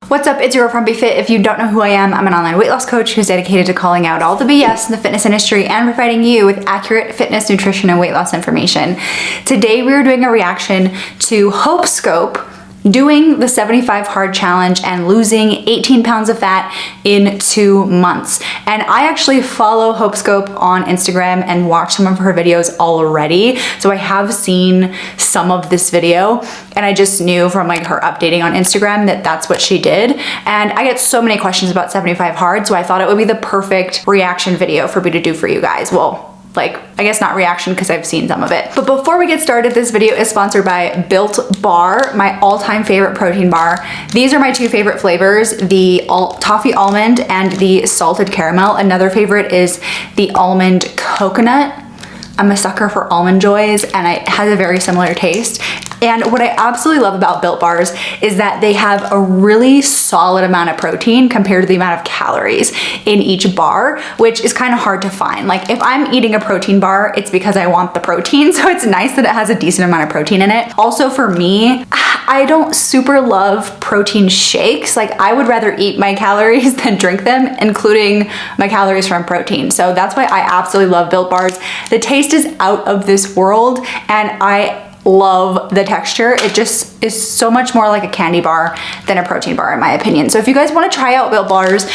What's up, it's your FrumpyFit. If you don't know who I am, I'm an online weight loss coach who's dedicated to calling out all the BS in the fitness industry and providing you with accurate fitness, nutrition, and weight loss information. Today we are doing a reaction to HopeScope doing the 75 hard challenge and losing 18 pounds of fat in 2 months. And I actually follow HopeScope on Instagram and watch some of her videos already. So I have seen some of this video and I just knew from like her updating on Instagram that that's what she did. And I get so many questions about 75 hard, so I thought it would be the perfect reaction video for me to do for you guys. Well, like, I guess not reaction because I've seen some of it. But before we get started, this video is sponsored by Built Bar, my all-time favorite protein bar. These are my two favorite flavors, the toffee almond and the salted caramel. Another favorite is the almond coconut. I'm a sucker for Almond Joys and it has a very similar taste. And what I absolutely love about Built Bars is that they have a really solid amount of protein compared to the amount of calories in each bar, which is kind of hard to find. Like if I'm eating a protein bar, it's because I want the protein. So it's nice that it has a decent amount of protein in it. Also for me, I don't super love protein shakes. Like I would rather eat my calories than drink them, including my calories from protein. So that's why I absolutely love Built Bars. The taste is out of this world and I love the texture. It just is so much more like a candy bar than a protein bar in my opinion. So if you guys want to try out Built Bars,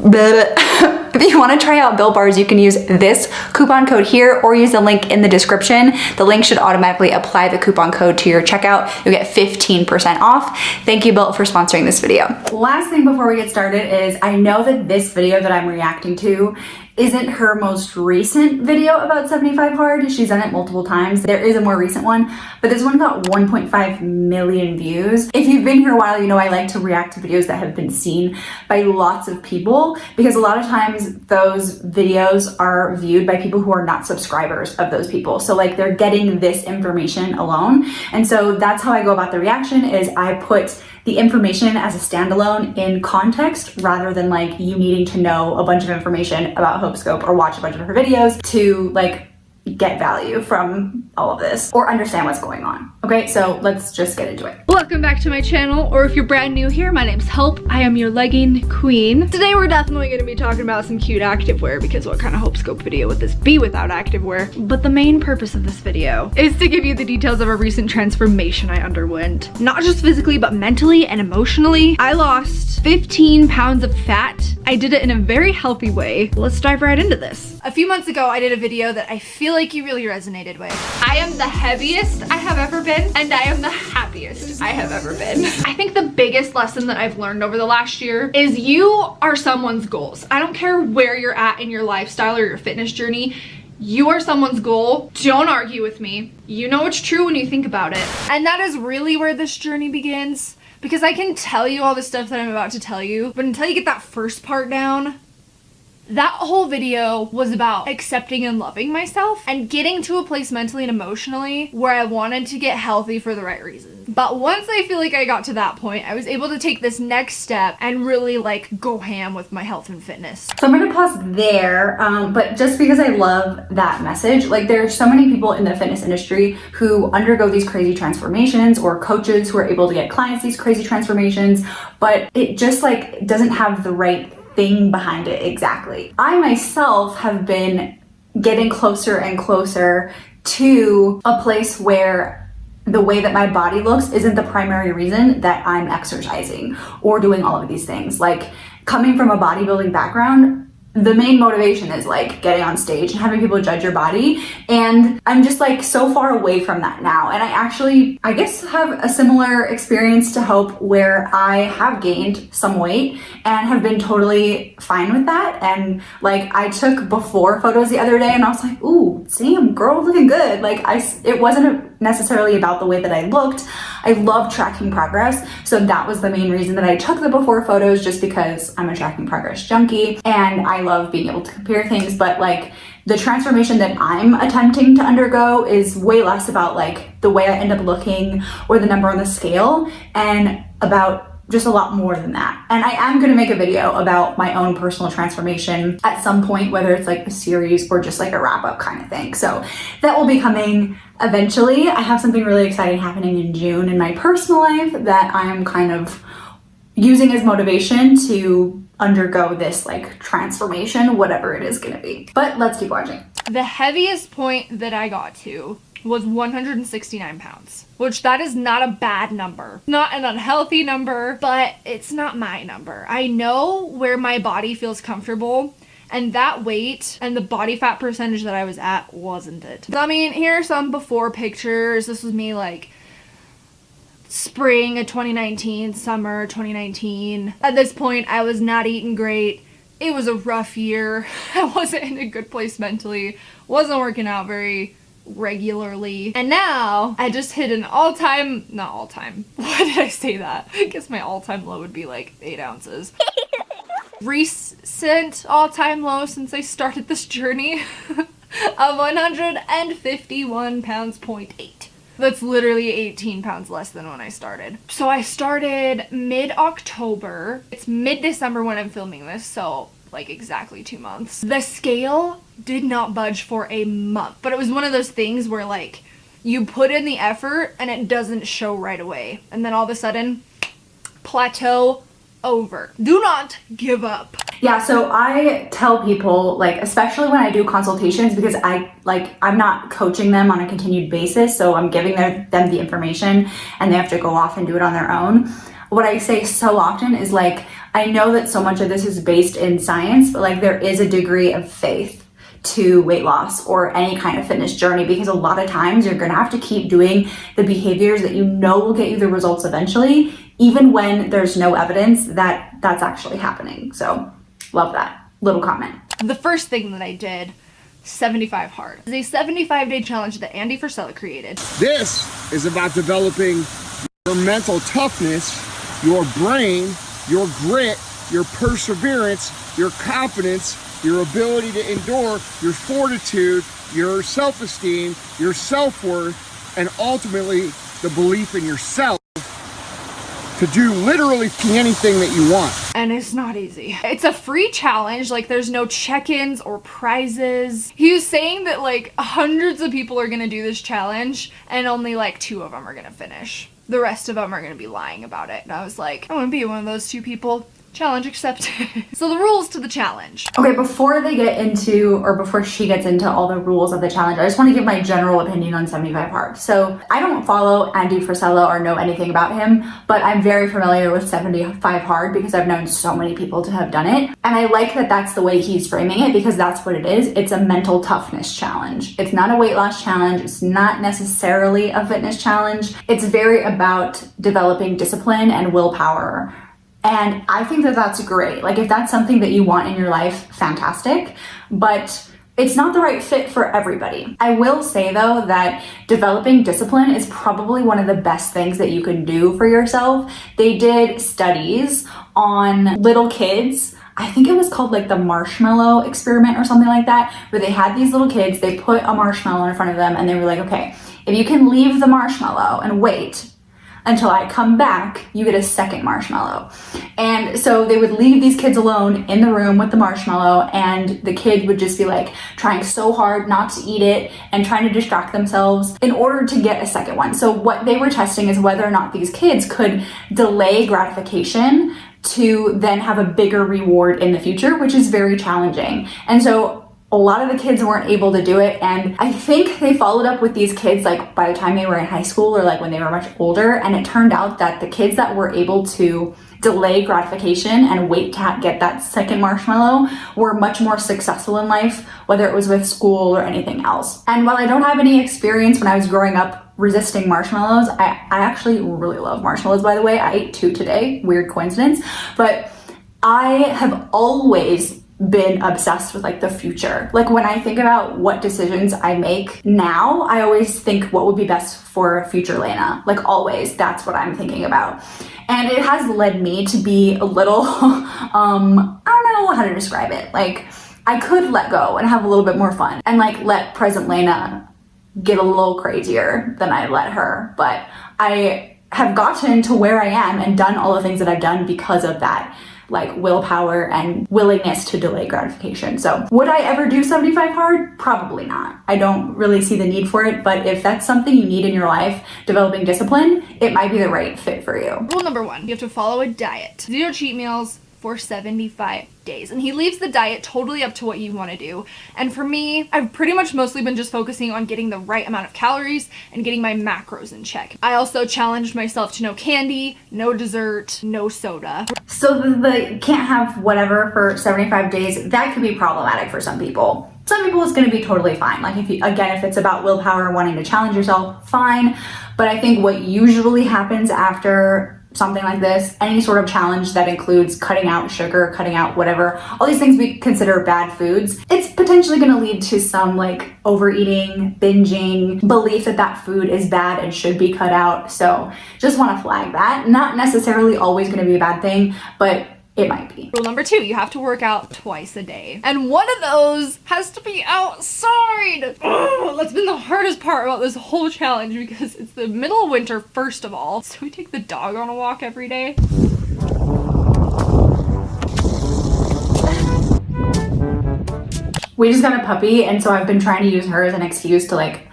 if you want to try out Built Bars, you can use this coupon code here or use the link in the description. The link should automatically apply the coupon code to your checkout. You'll get 15% off. Thank you, Built, for sponsoring this video. Last thing before we get started is I know that this video that I'm reacting to isn't her most recent video about 75 hard. She's done it multiple times. There is a more recent one, but this one got 1.5 million views. If you've been here a while, you know I like to react to videos that have been seen by lots of people because a lot of times those videos are viewed by people who are not subscribers of those people. So like they're getting this information alone. And so that's how I go about the reaction is I put the information as a standalone in context rather than like you needing to know a bunch of information about HopeScope or watch a bunch of her videos to like get value from all of this or understand what's going on. Okay, so let's just get into it. Welcome back to my channel, or if you're brand new here, my name's Hope. I am your legging queen. Today we're definitely going to be talking about some cute activewear because what kind of HopeScope video would this be without activewear? But the main purpose of this video is to give you the details of a recent transformation I underwent. Not just physically, but mentally and emotionally. I lost 15 pounds of fat. I did it in a very healthy way. Let's dive right into this. A few months ago, I did a video that I feel like you really resonated with. I am the heaviest I have ever been, and I am the happiest I have ever been. I think the biggest lesson that I've learned over the last year is you are someone's goals. I don't care where you're at in your lifestyle or your fitness journey. You are someone's goal. Don't argue with me. You know it's true when you think about it. And that is really where this journey begins. Because I can tell you all the stuff that I'm about to tell you, but until you get that first part down, that whole video was about accepting and loving myself and getting to a place mentally and emotionally where I wanted to get healthy for the right reasons. But once I feel like I got to that point, I was able to take this next step and really like go ham with my health and fitness. So I'm gonna pause there, but just because I love that message, like there are so many people in the fitness industry who undergo these crazy transformations or coaches who are able to get clients these crazy transformations, but it just like doesn't have the right thing behind it exactly. I myself have been getting closer and closer to a place where the way that my body looks isn't the primary reason that I'm exercising or doing all of these things. Like coming from a bodybuilding background, the main motivation is like getting on stage and having people judge your body, and I'm just like so far away from that now. And I guess have a similar experience to Hope where I have gained some weight and have been totally fine with that. And like I took before photos the other day and I was like, ooh, damn girl, looking good. Like it wasn't necessarily about the way that I looked. I love tracking progress, so that was the main reason that I took the before photos, just because I'm a tracking progress junkie and I love being able to compare things. But like the transformation that I'm attempting to undergo is way less about like the way I end up looking or the number on the scale, and about just a lot more than that. And I am gonna make a video about my own personal transformation at some point, whether it's like a series or just like a wrap up kind of thing. So that will be coming eventually. I have something really exciting happening in June in my personal life that I am kind of using as motivation to undergo this like transformation, whatever it is gonna be. But let's keep watching. The heaviest point that I got to was 169 pounds, which that is not a bad number. Not an unhealthy number, but it's not my number. I know where my body feels comfortable, and that weight and the body fat percentage that I was at wasn't it. I mean, here are some before pictures. This was me like spring of 2019, summer 2019. At this point, I was not eating great. It was a rough year. I wasn't in a good place mentally. Wasn't working out very regularly. And now I just hit an all-time, not all-time. Why did I say that? I guess my all-time low would be like 8 ounces. Recent all-time low since I started this journey of 151 pounds, 0.8. That's literally 18 pounds less than when I started. So I started mid-October. It's mid-December when I'm filming this, so like exactly 2 months. The scale did not budge for a month, but it was one of those things where like you put in the effort and it doesn't show right away. And then all of a sudden, plateau over. Do not give up. Yeah, so I tell people, like, especially when I do consultations, because I'm not coaching them on a continued basis, so I'm giving them the information and they have to go off and do it on their own. What I say so often is like, I know that so much of this is based in science, but like there is a degree of faith to weight loss or any kind of fitness journey, because a lot of times you're gonna have to keep doing the behaviors that you know will get you the results eventually, even when there's no evidence that that's actually happening. So love that little comment. The first thing that I did, 75 hard. It's a 75-day challenge that Andy Frisella created. This is about developing your mental toughness, your brain, your grit, your perseverance, your confidence, your ability to endure, your fortitude, your self-esteem, your self-worth, and ultimately the belief in yourself to do literally anything that you want. And it's not easy. It's a free challenge, like there's no check-ins or prizes. He was saying that like hundreds of people are gonna do this challenge and only like 2 of them are gonna finish. The rest of them are gonna be lying about it. And I was like, I wanna be one of those 2 people. Challenge accepted. So the rules to the challenge. Okay, before she gets into all the rules of the challenge, I just want to give my general opinion on 75 hard. So I don't follow Andy Frisella or know anything about him, but I'm very familiar with 75 hard because I've known so many people to have done it. And I like that that's the way he's framing it, because that's what it is. It's a mental toughness challenge. It's not a weight loss challenge. It's not necessarily a fitness challenge. It's very about developing discipline and willpower. And I think that that's great. Like if that's something that you want in your life, fantastic, but it's not the right fit for everybody. I will say though that developing discipline is probably one of the best things that you can do for yourself. They did studies on little kids. I think it was called like the marshmallow experiment or something like that, where they had these little kids, they put a marshmallow in front of them and they were like, okay, if you can leave the marshmallow and wait until I come back, you get a second marshmallow. And so they would leave these kids alone in the room with the marshmallow, and the kid would just be like trying so hard not to eat it and trying to distract themselves in order to get a second one. So what they were testing is whether or not these kids could delay gratification to then have a bigger reward in the future, which is very challenging. And so a lot of the kids weren't able to do it, and I think they followed up with these kids like by the time they were in high school or like when they were much older, and it turned out that the kids that were able to delay gratification and wait to get that second marshmallow were much more successful in life, whether it was with school or anything else. And while I don't have any experience when I was growing up resisting marshmallows, I actually really love marshmallows, by the way. I ate 2 today, weird coincidence, but I have always been obsessed with like the future. Like when I think about what decisions I make now, I always think what would be best for future Lena. Like always, that's what I'm thinking about. And it has led me to be a little, I don't know how to describe it. Like I could let go and have a little bit more fun and like let present Lena get a little crazier than I let her. But I have gotten to where I am and done all the things that I've done because of that, like willpower and willingness to delay gratification. So would I ever do 75 hard? Probably not. I don't really see the need for it, but if that's something you need in your life, developing discipline, it might be the right fit for you. Rule number 1, you have to follow a diet. 0 cheat meals for 75 days. And he leaves the diet totally up to what you want to do. And for me, I've pretty much mostly been just focusing on getting the right amount of calories and getting my macros in check. I also challenged myself to no candy, no dessert, no soda. So the can't have whatever for 75 days, that could be problematic for some people. Some people it's going to be totally fine. Like if it's about willpower and wanting to challenge yourself, fine. But I think what usually happens after something like this, any sort of challenge that includes cutting out sugar, cutting out whatever, all these things we consider bad foods, it's potentially going to lead to some like overeating, binging, belief that that food is bad and should be cut out. So just want to flag that. Not necessarily always going to be a bad thing, but it might be. Rule number 2, you have to work out twice a day. And one of those has to be outside. Ugh, that's been the hardest part about this whole challenge because it's the middle of winter, first of all. So we take the dog on a walk every day. We just got a puppy, and so I've been trying to use her as an excuse to like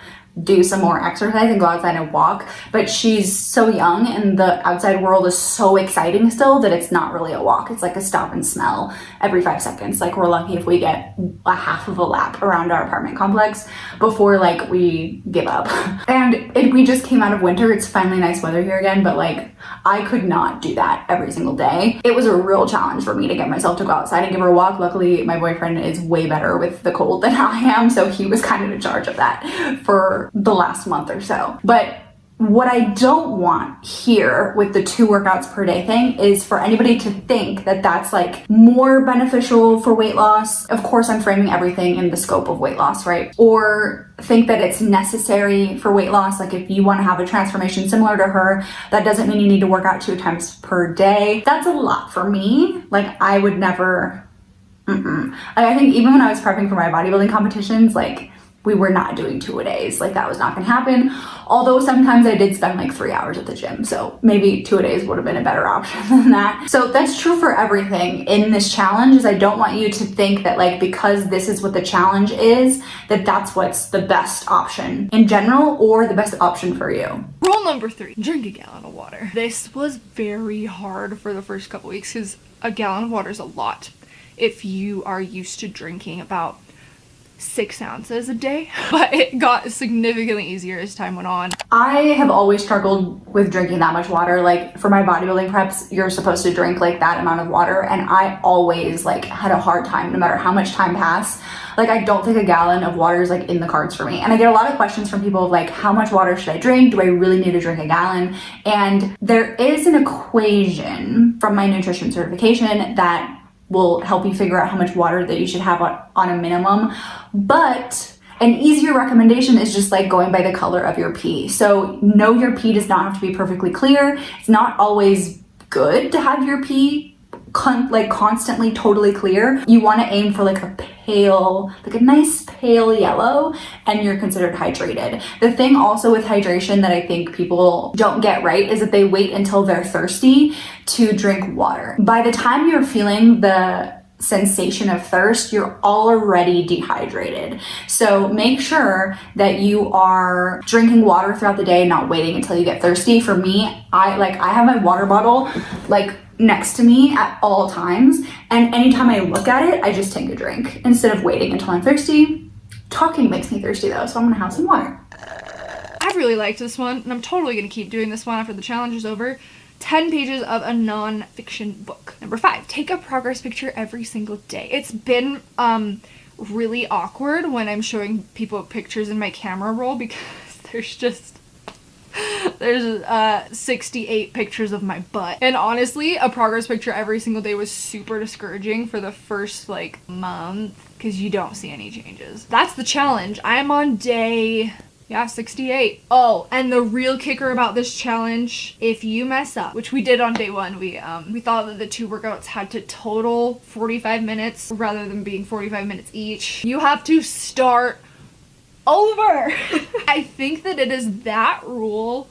do some more exercise and go outside and walk, but she's so young and the outside world is so exciting still that it's not really a walk. It's like a stop and smell every 5 seconds. Like we're lucky if we get a half of a lap around our apartment complex before like we give up. And we just came out of winter. It's finally nice weather here again, but like I could not do that every single day. It was a real challenge for me to get myself to go outside and give her a walk. Luckily, my boyfriend is way better with the cold than I am, so he was kind of in charge of that for the last month or so. But what I don't want here with the 2 workouts per day thing is for anybody to think that that's like more beneficial for weight loss. Of course, I'm framing everything in the scope of weight loss, right? Or think that it's necessary for weight loss. Like if you want to have a transformation similar to her, that doesn't mean you need to work out 2 times per day. That's a lot for me. Like I would never, I think even when I was prepping for my bodybuilding competitions, like we were not doing 2-a-days. Like that was not gonna happen. Although sometimes I did spend like 3 hours at the gym. So maybe 2-a-days would have been a better option than that. So that's true for everything in this challenge. Is I don't want you to think that like, because this is what the challenge is, that that's what's the best option in general or the best option for you. Rule number 3, drink a gallon of water. This was very hard for the first couple weeks because a gallon of water is a lot if you are used to drinking about 6 ounces a day, but it got significantly easier as time went on. I have always struggled with drinking that much water. Like for my bodybuilding preps, you're supposed to drink like that amount of water, and I always like had a hard time no matter how much time passed. Like I don't think a gallon of water is like in the cards for me. And I get a lot of questions from people of like, how much water should I drink? Do I really need to drink a gallon? And there is an equation from my nutrition certification that will help you figure out how much water that you should have on a minimum. But an easier recommendation is just like going by the color of your pee. So no, your pee does not have to be perfectly clear. It's not always good to have your pee constantly totally clear. You want to aim for like a pale, like a nice pale yellow, and you're considered hydrated. The thing also with hydration that I think people don't get right is that they wait until they're thirsty to drink water. By the time you're feeling the sensation of thirst, you're already dehydrated. So make sure that you are drinking water throughout the day, not waiting until you get thirsty. For me, I have my water bottle like next to me at all times, and anytime I look at it, I just take a drink instead of waiting until I'm thirsty. Talking makes me thirsty though, so I'm gonna have some water. I really liked this one, and I'm totally gonna keep doing this one after the challenge is over. 10 pages of a non-fiction book. Number 5, take a progress picture every single day. It's been really awkward when I'm showing people pictures in my camera roll because there's 68 pictures of my butt. And honestly, a progress picture every single day was super discouraging for the first like month because you don't see any changes. That's the challenge. I'm on day 68. Oh, and the real kicker about this challenge, if you mess up, which we did on day 1, we thought that the 2 workouts had to total 45 minutes rather than being 45 minutes each. You have to start over. I think that it is that rule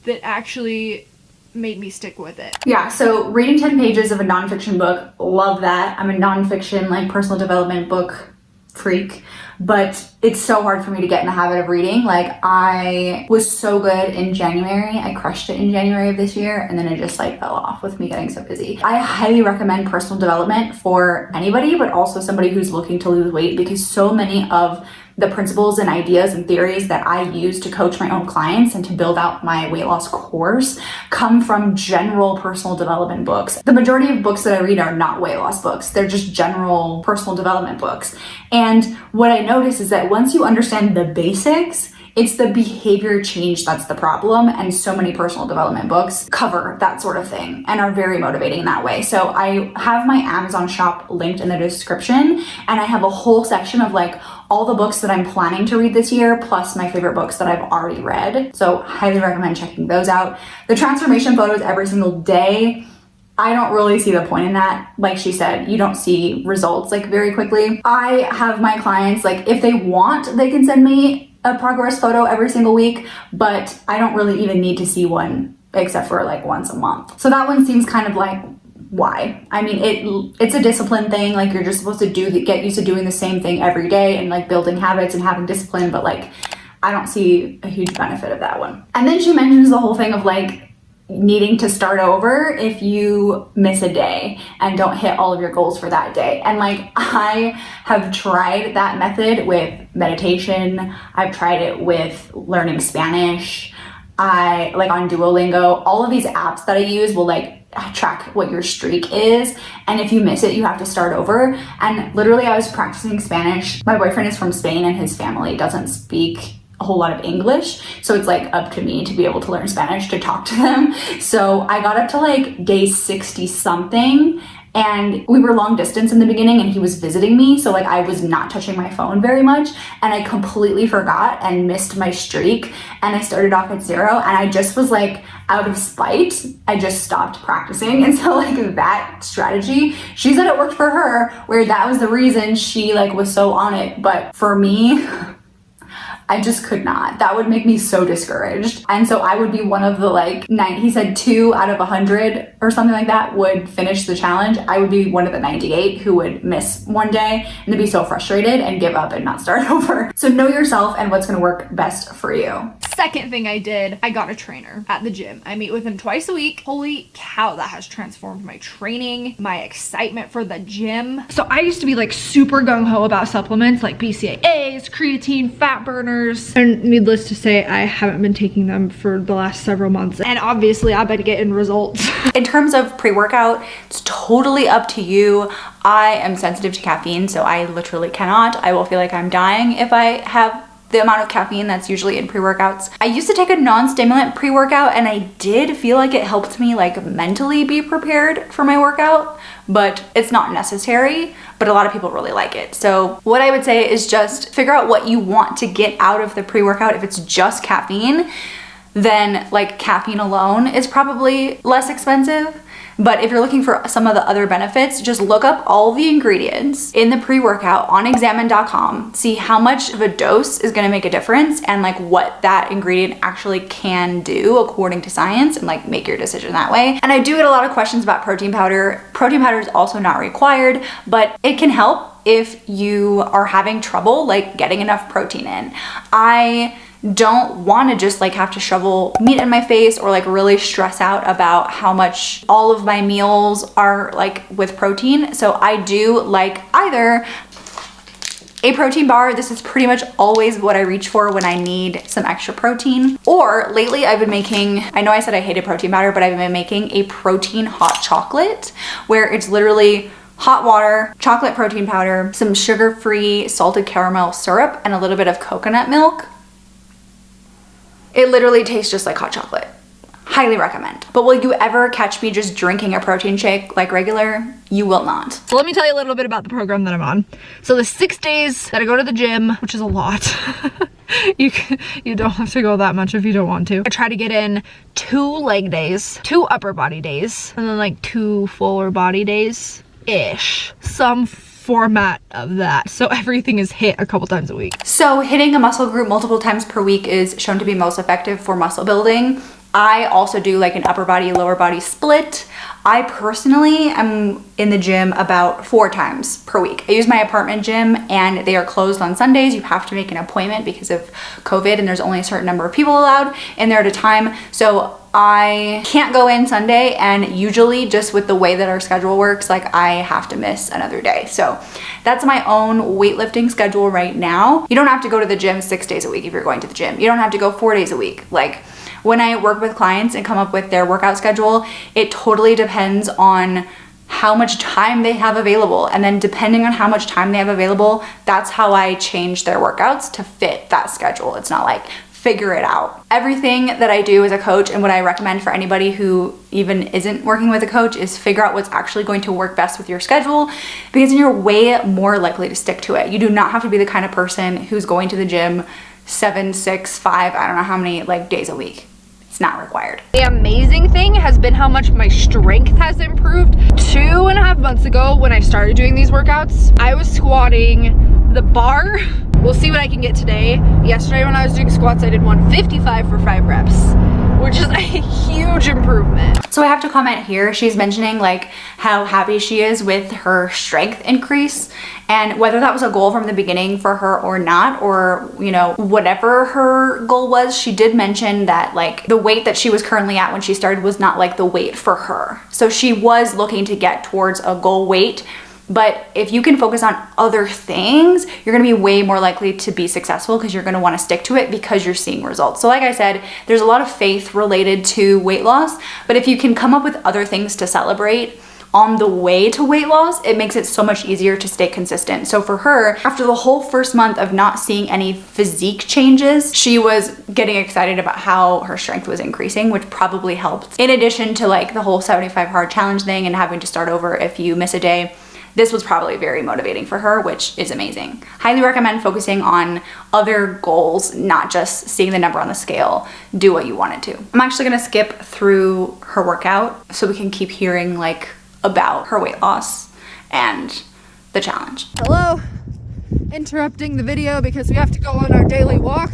that actually made me stick with it. Yeah, so reading 10 pages of a nonfiction book, love that. I'm a nonfiction, like, personal development book freak, but it's so hard for me to get in the habit of reading. Like, I was so good in January. I crushed it in January of this year, and then it just like fell off with me getting so busy. I highly recommend personal development for anybody, but also somebody who's looking to lose weight, because so many of the principles and ideas and theories that I use to coach my own clients and to build out my weight loss course come from general personal development books. The majority of books that I read are not weight loss books. They're just general personal development books. And what I notice is that once you understand the basics, it's the behavior change that's the problem, and so many personal development books cover that sort of thing and are very motivating that way. So I have my Amazon shop linked in the description, and I have a whole section of like all the books that I'm planning to read this year, plus my favorite books that I've already read. So highly recommend checking those out. The transformation photos every single day, I don't really see the point in that. Like she said, you don't see results like very quickly. I have my clients, like, if they want, they can send me a progress photo every single week, but I don't really even need to see one except for like once a month. So that one seems kind of like, why? I mean, it's a discipline thing. Like, you're just supposed to get used to doing the same thing every day and like building habits and having discipline, but like, I don't see a huge benefit of that one. And then she mentions the whole thing of like needing to start over if you miss a day and don't hit all of your goals for that day. And like, I have tried that method with meditation. I've tried it with learning Spanish. I like on Duolingo, all of these apps that I use will like track what your streak is, and if you miss it, you have to start over. And literally, I was practicing Spanish. My boyfriend is from Spain and his family doesn't speak a whole lot of English, so it's like up to me to be able to learn Spanish to talk to them. So I got up to like day 60 something, and we were long distance in the beginning, and he was visiting me, so like I was not touching my phone very much, and I completely forgot and missed my streak, and I started off at 0, and I just was like, out of spite, I just stopped practicing. And so like that strategy, she said it worked for her, where that was the reason she like was so on it, but for me, I just could not. That would make me so discouraged. And so I would be one of the like he said 2 out of 100 or something like that would finish the challenge. I would be one of the 98 who would miss one day and be so frustrated and give up and not start over. So know yourself and what's gonna work best for you. Second thing I did, I got a trainer at the gym. I meet with him twice a week. Holy cow, that has transformed my training, my excitement for the gym. So I used to be like super gung-ho about supplements like BCAAs, creatine, fat burners, and needless to say, I haven't been taking them for the last several months. And obviously I've been getting results. In terms of pre-workout, it's totally up to you. I am sensitive to caffeine, so I literally cannot. I will feel like I'm dying if I have the amount of caffeine that's usually in pre-workouts. I used to take a non-stimulant pre-workout, and I did feel like it helped me like mentally be prepared for my workout, but it's not necessary, but a lot of people really like it. So what I would say is just figure out what you want to get out of the pre-workout. If it's just caffeine, then like caffeine alone is probably less expensive. But if you're looking for some of the other benefits, just look up all the ingredients in the pre-workout on examine.com, see how much of a dose is gonna make a difference and like what that ingredient actually can do according to science, and like make your decision that way. And I do get a lot of questions about protein powder. Protein powder is also not required, but it can help if you are having trouble like getting enough protein in. I don't want to just like have to shovel meat in my face or like really stress out about how much all of my meals are like with protein. So I do like either a protein bar. This is pretty much always what I reach for when I need some extra protein. Or lately I've been making, I know I said I hated protein powder, but I've been making a protein hot chocolate where it's literally hot water, chocolate protein powder, some sugar-free salted caramel syrup, and a little bit of coconut milk. It literally tastes just like hot chocolate. Highly recommend. But will you ever catch me just drinking a protein shake like regular? You will not. So let me tell you a little bit about the program that I'm on. So the 6 days that I go to the gym, which is a lot. You don't have to go that much if you don't want to. I try to get in 2 leg days, 2 upper body days, and then like 2 fuller body days ish. Some format of that, so everything is hit a couple times a week. So hitting a muscle group multiple times per week is shown to be most effective for muscle building. I also do like an upper body, lower body split. I personally am in the gym about 4 times per week. I use my apartment gym and they are closed on Sundays. You have to make an appointment because of COVID and there's only a certain number of people allowed in there at a time. So I can't go in Sunday, and usually just with the way that our schedule works, like I have to miss another day. So that's my own weightlifting schedule right now. You don't have to go to the gym 6 days a week if you're going to the gym. You don't have to go 4 days a week. Like when I work with clients and come up with their workout schedule, it totally depends on how much time they have available. And then depending on how much time they have available, that's how I change their workouts to fit that schedule. It's not like figure it out. Everything that I do as a coach and what I recommend for anybody who even isn't working with a coach is figure out what's actually going to work best with your schedule, because then you're way more likely to stick to it. You do not have to be the kind of person who's going to the gym 7, 6, 5, I don't know how many like days a week. It's not required. The amazing thing has been how much my strength has improved. 2.5 months ago when I started doing these workouts, I was squatting the bar. We'll see what I can get today. Yesterday when I was doing squats, I did 155 for 5 reps, which is a huge improvement. So I have to comment here, she's mentioning like how happy she is with her strength increase, and whether that was a goal from the beginning for her or not, or you know, whatever her goal was, she did mention that like the weight that she was currently at when she started was not like the weight for her. So she was looking to get towards a goal weight. But if you can focus on other things, you're gonna be way more likely to be successful because you're gonna wanna stick to it because you're seeing results. So like I said, there's a lot of faith related to weight loss, but if you can come up with other things to celebrate on the way to weight loss, it makes it so much easier to stay consistent. So for her, after the whole first month of not seeing any physique changes, she was getting excited about how her strength was increasing, which probably helped. In addition to like the whole 75 hard challenge thing and having to start over if you miss a day, this was probably very motivating for her, which is amazing. Highly recommend focusing on other goals, not just seeing the number on the scale. Do what you want it to. I'm actually gonna skip through her workout so we can keep hearing like about her weight loss and the challenge. Hello, interrupting the video because we have to go on our daily walk.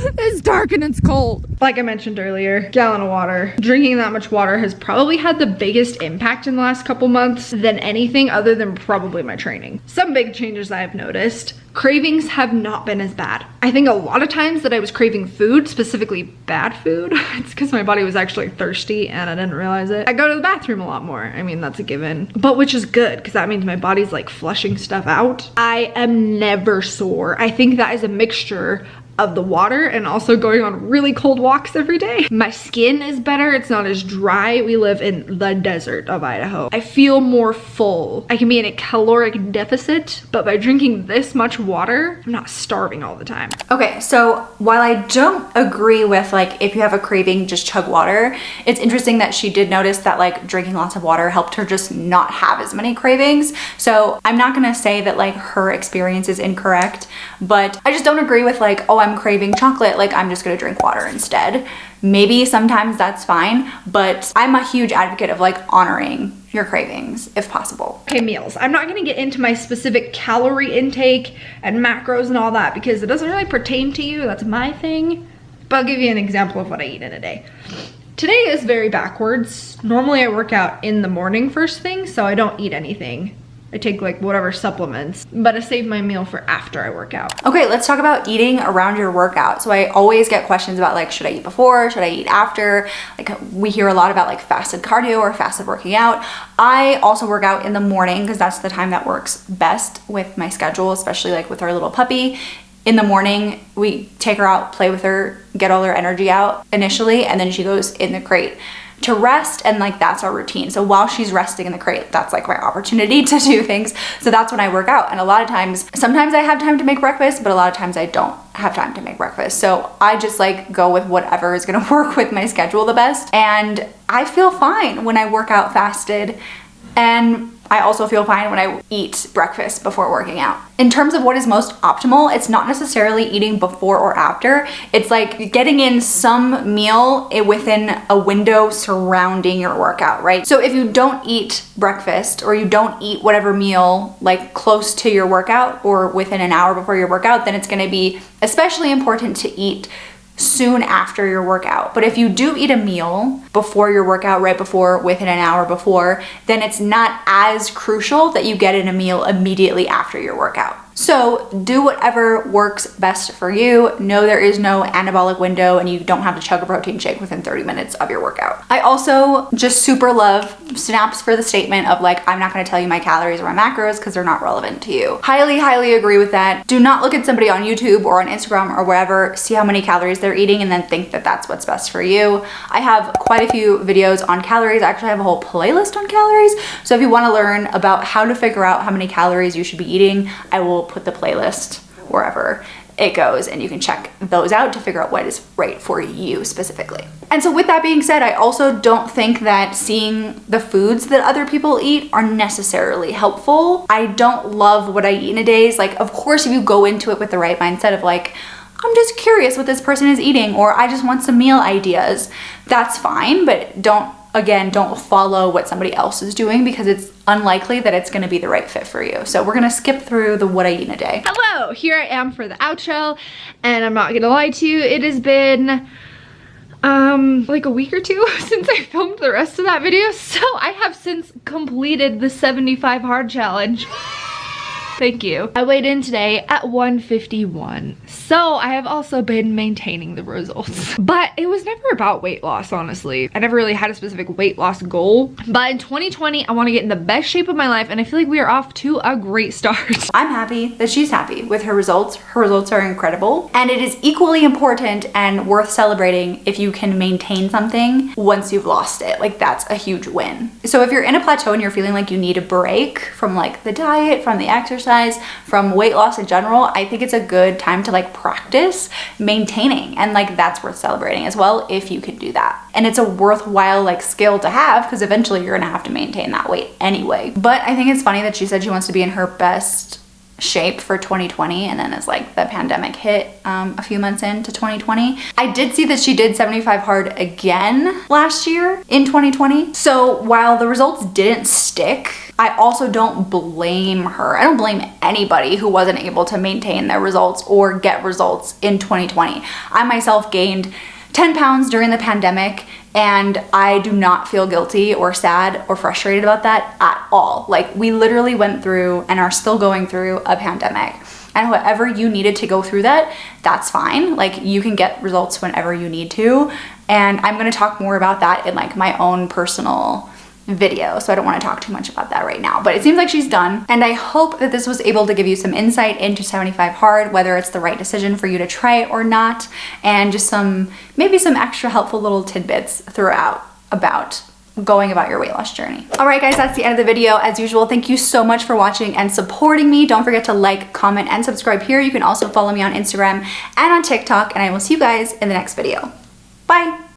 It's dark and it's cold. Like I mentioned earlier, gallon of water. Drinking that much water has probably had the biggest impact in the last couple months than anything other than probably my training. Some big changes I have noticed. Cravings have not been as bad. I think a lot of times that I was craving food, specifically bad food, it's because my body was actually thirsty and I didn't realize it. I go to the bathroom a lot more. I mean, that's a given, but which is good because that means my body's like flushing stuff out. I am never sore. I think that is a mixture of the water and also going on really cold walks every day. My skin is better. It's not as dry. We live in the desert of Idaho. I feel more full. I can be in a caloric deficit, but by drinking this much water, I'm not starving all the time. Okay, so while I don't agree with like if you have a craving, just chug water, it's interesting that she did notice that like drinking lots of water helped her just not have as many cravings. So I'm not gonna say that like her experience is incorrect, but I just don't agree with like, oh, I'm craving chocolate, like I'm just gonna drink water instead. Maybe sometimes that's fine, but I'm a huge advocate of like honoring your cravings if possible. Okay, meals. I'm not gonna get into my specific calorie intake and macros and all that because it doesn't really pertain to you. That's my thing. But I'll give you an example of what I eat in a day. Today is very backwards. Normally I work out in the morning first thing, so I don't eat anything. I take like whatever supplements, but I save my meal for after I work out. Okay, let's talk about eating around your workout. So I always get questions about like, should I eat before? Should I eat after? Like we hear a lot about like fasted cardio or fasted working out. I also work out in the morning because that's the time that works best with my schedule, especially like with our little puppy. In the morning, we take her out, play with her, get all her energy out initially, and then she goes in the crate to rest, and like that's our routine. So while she's resting in the crate, that's like my opportunity to do things. So that's when I work out. And a lot of times, sometimes I have time to make breakfast, but a lot of times I don't have time to make breakfast. So I just like go with whatever is gonna work with my schedule the best. And I feel fine when I work out fasted, and I also feel fine when I eat breakfast before working out. In terms of what is most optimal, it's not necessarily eating before or after. It's like getting in some meal within a window surrounding your workout, right? So if you don't eat breakfast or you don't eat whatever meal like close to your workout or within an hour before your workout, then it's gonna be especially important to eat soon after your workout. But if you do eat a meal before your workout, right before, within an hour before, then it's not as crucial that you get in a meal immediately after your workout. So do whatever works best for you. Know there is no anabolic window and you don't have to chug a protein shake within 30 minutes of your workout. I also just super love snaps for the statement of like, I'm not gonna tell you my calories or my macros because they're not relevant to you. Highly, highly agree with that. Do not look at somebody on YouTube or on Instagram or wherever, see how many calories they're eating and then think that that's what's best for you. I have quite a few videos on calories. I actually have a whole playlist on calories. So if you wanna learn about how to figure out how many calories you should be eating, I will put the playlist wherever it goes and you can check those out to figure out what is right for you specifically. And so with that being said, I also don't think that seeing the foods that other people eat are necessarily helpful. I don't love what I eat in a day. Like, of course, if you go into it with the right mindset of like, I'm just curious what this person is eating, or I just want some meal ideas, that's fine, but don't follow what somebody else is doing because it's unlikely that it's gonna be the right fit for you. So we're gonna skip through the what I eat in a day. Hello, here I am for the outro, and I'm not gonna lie to you, it has been like a week or two since I filmed the rest of that video, so I have since completed the 75 hard challenge. Thank you. I weighed in today at 151. So I have also been maintaining the results. But it was never about weight loss, honestly. I never really had a specific weight loss goal. But in 2020, I want to get in the best shape of my life, and I feel like we are off to a great start. I'm happy that she's happy with her results. Her results are incredible. And it is equally important and worth celebrating if you can maintain something once you've lost it. Like, that's a huge win. So if you're in a plateau and you're feeling like you need a break from like the diet, from the exercise, from weight loss in general, I think it's a good time to like practice maintaining, and like that's worth celebrating as well if you can do that. And it's a worthwhile like skill to have because eventually you're gonna have to maintain that weight anyway. But I think it's funny that she said she wants to be in her best shape for 2020, and then as like the pandemic hit a few months into 2020. I did see that she did 75 hard again last year in 2020. So while the results didn't stick, I also don't blame her. I don't blame anybody who wasn't able to maintain their results or get results in 2020. I myself gained 10 pounds during the pandemic, and I do not feel guilty or sad or frustrated about that at all. Like, we literally went through and are still going through a pandemic. And however you needed to go through that, that's fine. Like, you can get results whenever you need to. And I'm gonna talk more about that in like my own personal video, so I don't want to talk too much about that right now, but it seems like she's done, and I hope that this was able to give you some insight into 75 hard, whether it's the right decision for you to try it or not, and just maybe some extra helpful little tidbits throughout about going about your weight loss journey. All right, guys, that's the end of the video. As usual, thank you so much for watching and supporting me. Don't forget to like, comment, and subscribe here. You can also follow me on Instagram and on TikTok, and I will see you guys in the next video. Bye.